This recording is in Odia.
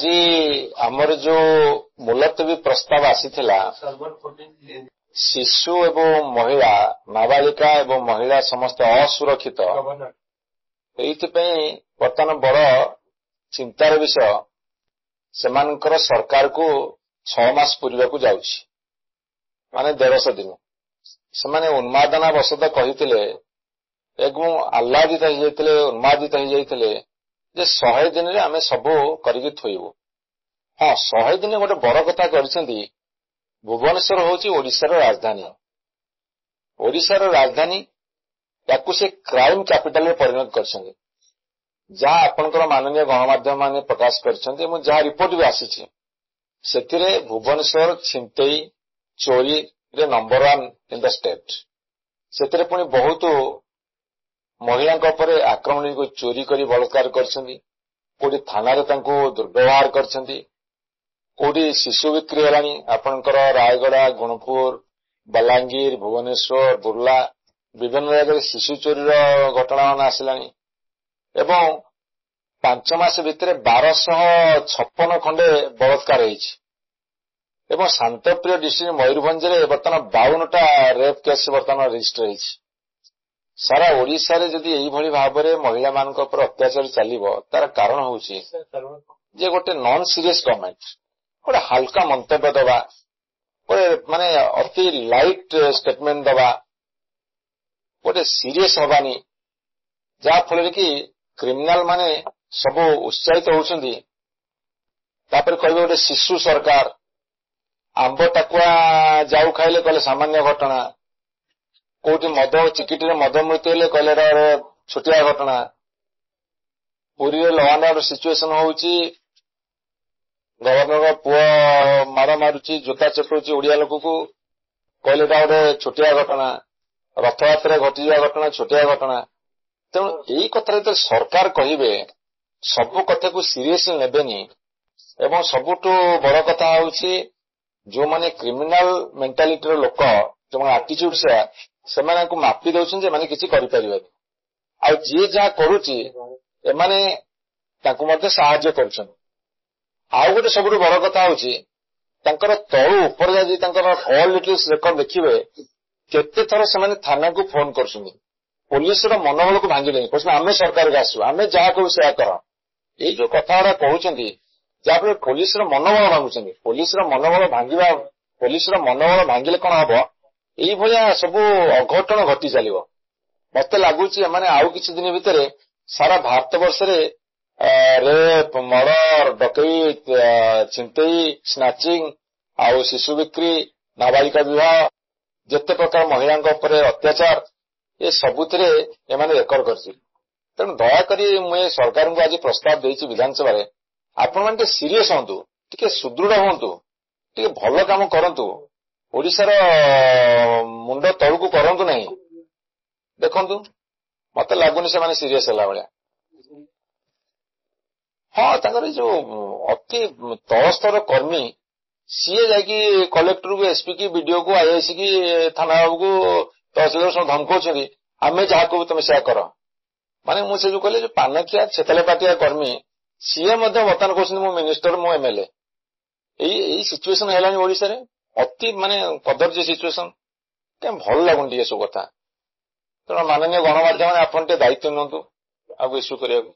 ଆଜି ଆମର ଯୋଉ ମୁଲତବୀ ପ୍ରସ୍ତାବ ଆସିଥିଲା ଶିଶୁ ଏବଂ ମହିଳା ନାବାଳିକା ଏବଂ ମହିଳା ସମସ୍ତେ ଅସୁରକ୍ଷିତ, ଏଇଥିପାଇଁ ବର୍ତ୍ତମାନ ବଡ ଚିନ୍ତାର ବିଷୟ ସେମାନଙ୍କର ସରକାରକୁ 6 ମାସ ପୂରିବାକୁ ଯାଉଛି, ମାନେ 150 ଦିନ। ସେମାନେ ଉନ୍ମାଦନା ବଶତଃ କହିଥିଲେ ଏବଂ ଆହ୍ଲାଦିତ ହେଇଯାଇଥିଲେ, ଉନ୍ମାଦିତ ହେଇଯାଇଥିଲେ ଯେ 100 ଦିନରେ ଆମେ ସବୁ କରିକି ଥୋଇବୁ। ହଁ, 100 ଦିନ ଗୋଟେ ବଡ କଥା କରିଛନ୍ତି। ଭୁବନେଶ୍ୱର ହେଉଛି ଓଡ଼ିଶାର ରାଜଧାନୀ। ଓଡ଼ିଶାର ରାଜଧାନୀ, ତାକୁ ସେ କ୍ରାଇମ କ୍ୟାପିଟାଲରେ ପରିଣତ କରିଛନ୍ତି। ଯାହା ଆପଣଙ୍କର ମାନନୀୟ ଗଣମାଧ୍ୟମ ମାନେ ପ୍ରକାଶ କରିଛନ୍ତି ଏବଂ ଯାହା ରିପୋର୍ଟ ବି ଆସିଛି, ସେଥିରେ ଭୁବନେଶ୍ୱର ଛିଣ୍ଟେଇ ଚୋରିରେ ନମ୍ବର 1 ଇନ୍ ଦ ଷ୍ଟେଟ୍। ସେଥିରେ ପୁଣି ବହୁତ ମହିଳାଙ୍କ ଉପରେ ଆକ୍ରମଣ, ଚୋରି କରି ବଳାତ୍କାର କରିଛନ୍ତି, କୋଉଠି ଥାନାରେ ତାଙ୍କୁ ଦୁର୍ବ୍ୟବହାର କରିଛନ୍ତି, କୋଉଠି ଶିଶୁ ବିକ୍ରି ହେଲାଣି। ଆପଣଙ୍କର ରାୟଗଡା, ଗୁଣପୁର, ବଲାଙ୍ଗୀର, ଭୁବନେଶ୍ୱର, ବୁର୍ଲା ବିଭିନ୍ନ ଜାଗାରେ ଶିଶୁ ଚୋରିର ଘଟଣାମାନ ଆସିଲାଣି ଏବଂ 5 ମାସ ଭିତରେ 1256 ଖଣ୍ଡେ ବଳାତ୍କାର ହେଇଛି ଏବଂ ଶାନ୍ତପ୍ରିୟ ଡିଷ୍ଟ୍ରିକ୍ଟ ମୟୂରଭଞ୍ଜରେ ବର୍ତ୍ତମାନ 52ଟା ରେପ୍ କେସ୍ ବର୍ତ୍ତମାନ ରେଜିଷ୍ଟର ହେଇଛି। ସାରା ଓଡ଼ିଶାରେ ଯଦି ଏଇଭଳି ଭାବରେ ମହିଳାମାନଙ୍କ ଉପରେ ଅତ୍ୟାଚାର ଚାଲିବ, ତାର କାରଣ ହେଉଛି ଯେ ଗୋଟେ ନନ୍ ସିରିୟସ୍ ଗଭର୍ଣ୍ଣମେଣ୍ଟ ଗୋଟେ ହାଲକା ମନ୍ତବ୍ୟ ଦେବା, ଗୋଟେ ମାନେ ଅତି ଲାଇଟ୍ ଷ୍ଟେଟମେଣ୍ଟ ଦେବା, ଗୋଟେ ସିରିୟସ୍ ହବାନି, ଯାହା ଫଳରେ କି କ୍ରିମିନାଲ ମାନେ ସବୁ ଉତ୍ସାହିତ ହଉଛନ୍ତି। ତାପରେ କହିବେ ଗୋଟେ ଶିଶୁ ସରକାର, ଆମ୍ବ ଟାକୁଆ ଯାଉ ଖାଇଲେ କହିଲେ ସାମାନ୍ୟ ଘଟଣା, କୋଉଠି ମଦ ଚିକିଟିରେ ମଦ ମୃତ୍ୟୁ ହେଲେ କହିଲେ ଏଟା ଛୋଟିଆ ଘଟଣା। ପୁରୀରେ ଲ ଆଣ୍ଡ ଅର୍ଡର ସିଚୁଏସନ ହଉଛି, ଗଭର୍ଣ୍ଣରଙ୍କ ପୁଅ ମାଡ଼ ମାରୁଛି, ଜୋତା ଚପଉଛି ଓଡିଆ ଲୋକକୁ, କହିଲେ ଏଟା ଗୋଟେ ଛୋଟିଆ ଘଟଣା। ରଥଯାତ୍ରାରେ ଘଟିଯିବା ଘଟଣା ଛୋଟିଆ ଘଟଣା। ତେଣୁ ଏଇ କଥାରେ ଯେତେବେଳେ ସରକାର କହିବେ, ସବୁ କଥାକୁ ସିରିୟସଲି ନେବେନି ଏବଂ ସବୁଠୁ ବଡ କଥା ହଉଛି ଯୋଉମାନେ କ୍ରିମିନାଲ ମେଣ୍ଟାଲିଟିର ଲୋକ, ଯୋଉମାନେ ଆଟିଚ୍ୟୁଡ ସେମାନଙ୍କୁ ମାପି ଦଉଛନ୍ତି, ଏମାନେ କିଛି କରିପାରିବେନି। ଆଉ ଯିଏ ଯାହା କରୁଛି ଏମାନେ ତାଙ୍କୁ ମଧ୍ୟ ସାହାଯ୍ୟ କରୁଛନ୍ତି। ଆଉ ଗୋଟେ ସବୁଠୁ ବଡ କଥା ହଉଛି ତାଙ୍କର ତଳୁ ଉପରେ ଯଦି ତାଙ୍କର ଅଲ୍ ଡିଟେଲ୍ସ ରେକର୍ଡ ଦେଖିବେ, କେତେ ଥର ସେମାନେ ଥାନାକୁ ଫୋନ କରୁଛନ୍ତି, ପୋଲିସର ମନୋବଳକୁ ଭାଙ୍ଗିଲେନି, କହୁଛନ୍ତି ଆମେ ସରକାରକୁ ଆସିବୁ, ଆମେ ଯାହା କହୁ ସେୟା କର। ଏଇ ଯୋଉ କଥା ଗୁଡା କହୁଛନ୍ତି, ଯାହାଫଳରେ ପୋଲିସର ମନୋବଳ ଭାଙ୍ଗୁଛନ୍ତି। ପୋଲିସର ମନୋବଳ ଭାଙ୍ଗିଲେ କଣ ହବ, ଏଇଭଳିଆ ସବୁ ଅଘଟଣ ଘଟି ଚାଲିବ। ମତେ ଲାଗୁଛି ଏମାନେ ଆଉ କିଛି ଦିନ ଭିତରେ ସାରା ଭାରତ ବର୍ଷରେ ରେପ୍, ମର୍ଡର, ଡକେଇତ, ଛିଣ୍ଟେଇ, ସ୍ନାଚିଂ ଆଉ ଶିଶୁ ବିକ୍ରି, ନାବାଳିକା ବିବାହ, ଯେତେ ପ୍ରକାର ମହିଳାଙ୍କ ଉପରେ ଅତ୍ୟାଚାର, ଏ ସବୁଥିରେ ଏମାନେ ରେକର୍ଡ କରିଛି। ତେଣୁ ଦୟାକରି ମୁଁ ଏ ସରକାରଙ୍କୁ ଆଜି ପ୍ରସ୍ତାବ ଦେଇଛି ବିଧାନସଭାରେ, ଆପଣମାନେ ଟିକେ ସିରିୟସ୍ ହୁଅନ୍ତୁ, ଟିକେ ସୁଦୃଢ ହୁଅନ୍ତୁ, ଟିକେ ଭଲ କାମ କରନ୍ତୁ, ଓଡ଼ିଶାର ମୁଣ୍ଡ ତଳକୁ କରନ୍ତୁ ନାହିଁ। ଦେଖନ୍ତୁ, ମତେ ଲାଗୁନି ସେମାନେ ସିରିୟସ୍ ହେଲା ଭଳିଆ। ହଁ, ତାଙ୍କର ଏଇ ଯୋଉ ଅତି ତଳସ୍ତର କର୍ମୀ, ସିଏ ଯାଇକି କଲେକ୍ଟରକୁ, ଏସପି କି, ବିଡିଓକୁ, ଆଇଆଇସି କି, ଥାନା ବାବୁକୁ, ତହସିଲଦାର ସବୁ ଧମକଉଛନ୍ତି, ଆମେ ଯାହା କହୁ ତମେ ସେୟା କର। ମାନେ ମୁଁ ସେ ଯୋଉ କହିଲି ଯୋଉ ପାନଖିଆ ଛେତାଲେ ପାଟିଆ କର୍ମୀ, ସିଏ ମଧ୍ୟ ବର୍ତ୍ତମାନ କହୁଛନ୍ତି ମୁଁ ମିନିଷ୍ଟର, ମୁଁ ଏମଏଲଏ। ଏଇ ସିଚୁଏସନ ହେଲାଣି ଓଡ଼ିଶାରେ, ଅତି ମାନେ କଦର୍ଯ୍ୟ ସିଚୁଏସନ। କାଇଁ ଭଲ ଲାଗୁନି ଟିକେ ସବୁ କଥା। ତେଣୁ ମାନନୀୟ ଗଣମାଧ୍ୟମ, ଆପଣ ଟିକେ ଦାୟିତ୍ୱ ନିଅନ୍ତୁ ଆଗକୁ ଇସ୍ୟୁ କରିବାକୁ।